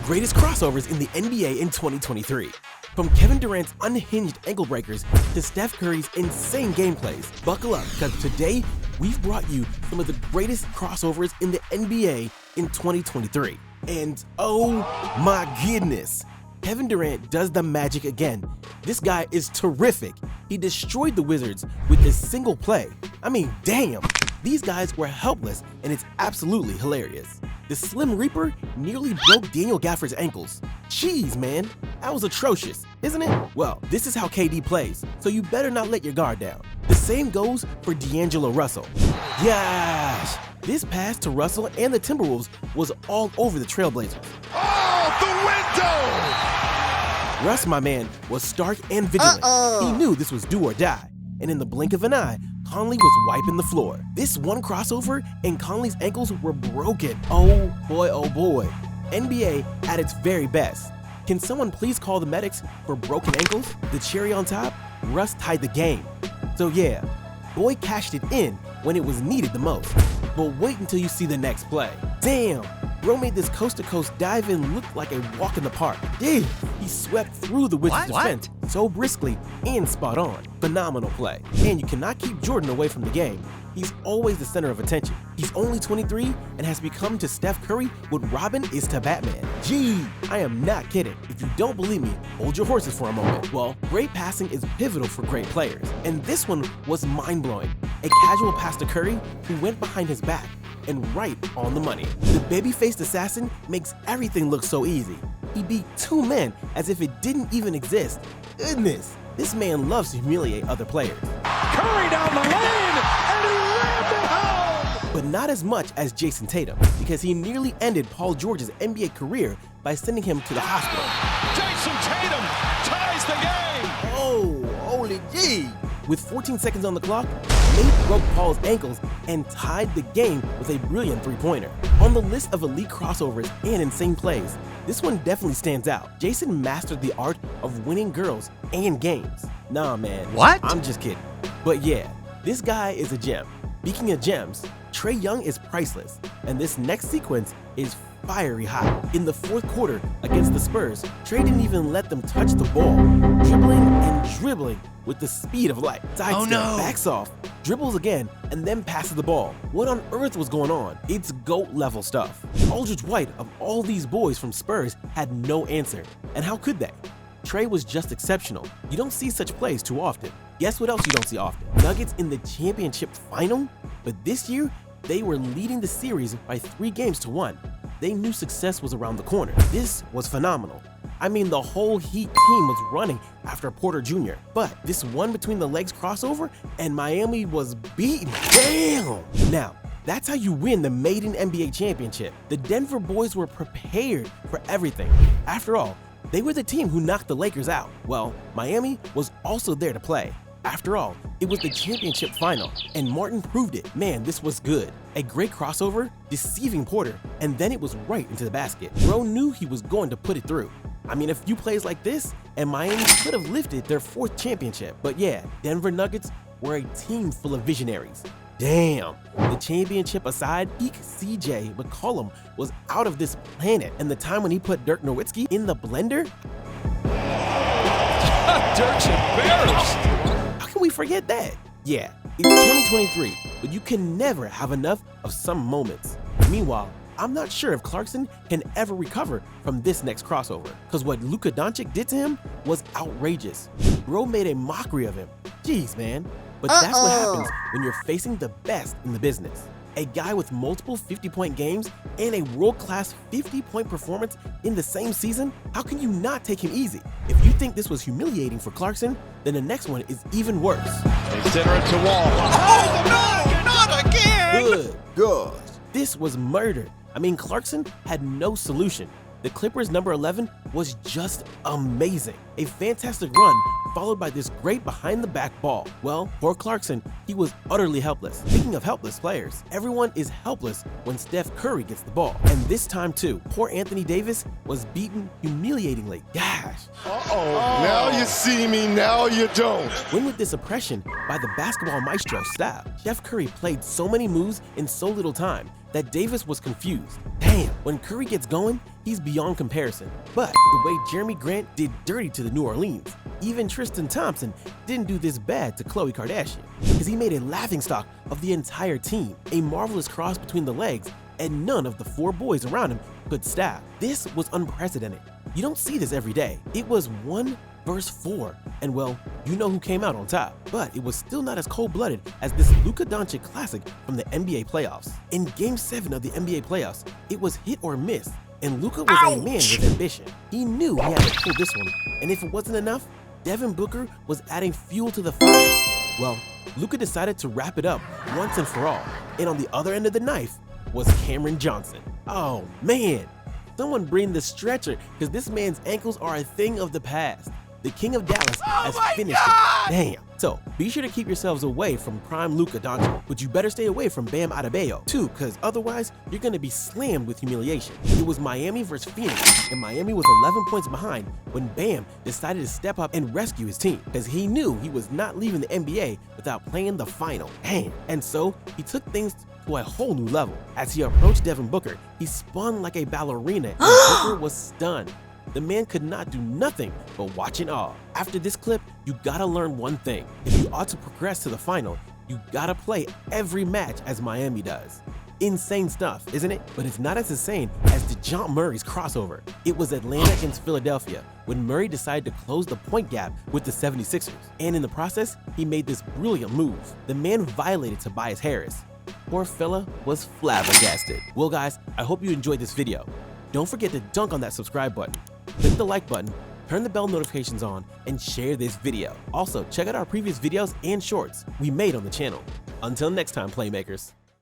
greatest crossovers in the NBA in 2023. From Kevin Durant's unhinged ankle breakers to Steph Curry's insane gameplays. Buckle up, because today we've brought you some of the greatest crossovers in the NBA in 2023. And oh my goodness, Kevin Durant does the magic again. This guy is terrific. He destroyed the Wizards with this single play. I mean, damn. These guys were helpless, and it's absolutely hilarious. The Slim Reaper nearly broke Daniel Gafford's ankles. Jeez, man, that was atrocious, isn't it? Well, this is how KD plays, so you better not let your guard down. The same goes for D'Angelo Russell. Gosh, this pass to Russell and the Timberwolves was all over the Trailblazers. Oh, the window! Russ, my man, was stark and vigilant. He knew this was do or die, and in the blink of an eye, Conley was wiping the floor. This one crossover and Conley's ankles were broken. Oh boy, NBA at its very best. Can someone please call the medics for broken ankles? The cherry on top, Russ tied the game. So yeah, boy cashed it in when it was needed the most. But wait until you see the next play. Damn, bro made this coast-to-coast dive-in look like a walk in the park. He swept through the Wizards' defense so briskly and spot on. Phenomenal play. And you cannot keep Jordan away from the game. He's always the center of attention. He's only 23 and has become to Steph Curry what Robin is to Batman. Gee, I am not kidding. If you don't believe me, hold your horses for a moment. Well, great passing is pivotal for great players. And this one was mind-blowing. A casual pass to Curry who went behind his back and right on the money. The baby-faced assassin makes everything look so easy. He beat two men as if it didn't even exist. Goodness, this man loves to humiliate other players. Curry down the lane, and he rammed it home! But not as much as Jason Tatum, because he nearly ended Paul George's NBA career by sending him to the hospital. Jason Tatum ties the game! Oh, holy gee! With 14 seconds on the clock, Nate broke Paul's ankles and tied the game with a brilliant three-pointer. On the list of elite crossovers and insane plays, this one definitely stands out. Jason mastered the art of winning girls and games. Nah, man. What? I'm just kidding. But yeah, this guy is a gem. Speaking of gems, Trae Young is priceless, and this next sequence is fiery hot. In the fourth quarter against the Spurs, Trae didn't even let them touch the ball, dribbling and dribbling with the speed of light. Sidestep, backs off, dribbles again, and then passes the ball. What on earth was going on? It's GOAT level stuff. Aldridge White, of all these boys from Spurs, had no answer. And how could they? Trae was just exceptional. You don't see such plays too often. Guess what else you don't see often? Nuggets in the championship final? But this year, they were leading the series by 3-1. They knew success was around the corner. This was phenomenal. I mean, the whole Heat team was running after Porter Jr. But this one between the legs crossover and Miami was beaten. Damn! Now, that's how you win the maiden NBA championship. The Denver boys were prepared for everything. After all, they were the team who knocked the Lakers out. Well, Miami was also there to play. After all, it was the championship final, and Martin proved it. Man, this was good. A great crossover, deceiving Porter, and then it was right into the basket. Bro knew he was going to put it through. I mean, a few plays like this, and Miami could have lifted their 4th championship. But yeah, Denver Nuggets were a team full of visionaries. Damn, the championship aside, peak CJ McCollum was out of this planet, and the time when he put Dirk Nowitzki in the blender? Dirk's embarrassed! How can we forget that? Yeah, it's 2023, but you can never have enough of some moments. Meanwhile, I'm not sure if Clarkson can ever recover from this next crossover, because what Luka Doncic did to him was outrageous. Bro made a mockery of him. Jeez, man. But that's what happens when you're facing the best in the business. A guy with multiple 50-point games and a world-class 50-point performance in the same season? How can you not take him easy? If you think this was humiliating for Clarkson, then the next one is even worse. They center it to Wall. Oh, no, not again! Good gosh. This was murder. I mean, Clarkson had no solution. The Clippers' number 11 was just amazing. A fantastic run followed by this great behind-the-back ball. Well, for Clarkson, he was utterly helpless. Speaking of helpless players, everyone is helpless when Steph Curry gets the ball. And this time too, poor Anthony Davis was beaten humiliatingly. Gosh. Now you see me, now you don't. Win with this oppression by the basketball maestro style. Steph Curry played so many moves in so little time, that Davis was confused. Damn, when Curry gets going, he's beyond comparison. But the way Jeremy Grant did dirty to the New Orleans, even Tristan Thompson didn't do this bad to Khloe Kardashian, because he made a laughingstock of the entire team, a marvelous cross between the legs, and none of the 4 boys around him could stop. This was unprecedented. You don't see this every day. It was 1 versus 4, and well, you know who came out on top. But it was still not as cold-blooded as this Luka Doncic classic from the NBA playoffs. In Game 7 of the NBA playoffs, it was hit or miss, and Luka was a man with ambition. He knew he had to pull this one, and if it wasn't enough, Devin Booker was adding fuel to the fire. Well, Luka decided to wrap it up once and for all, and on the other end of the knife was Cameron Johnson. Oh man, someone bring the stretcher, because this man's ankles are a thing of the past. The king of Dallas has finished it. Damn. So be sure to keep yourselves away from prime Luka Doncic, but you better stay away from Bam Adebayo too, because otherwise you're going to be slammed with humiliation. It was Miami versus Phoenix, and Miami was 11 points behind when Bam decided to step up and rescue his team, because he knew he was not leaving the NBA without playing the final. Damn. And so he took things to a whole new level. As he approached Devin Booker, he spun like a ballerina, and Booker was stunned. The man could not do nothing but watch in awe. After this clip, you gotta learn one thing. If you ought to progress to the final, you gotta play every match as Miami does. Insane stuff, isn't it? But it's not as insane as DeJounte Murray's crossover. It was Atlanta against Philadelphia when Murray decided to close the point gap with the 76ers. And in the process, he made this brilliant move. The man violated Tobias Harris. Poor fella was flabbergasted. Well guys, I hope you enjoyed this video. Don't forget to dunk on that subscribe button, click the like button, turn the bell notifications on, and share this video. Also, check out our previous videos and shorts we made on the channel. Until next time, Playmakers.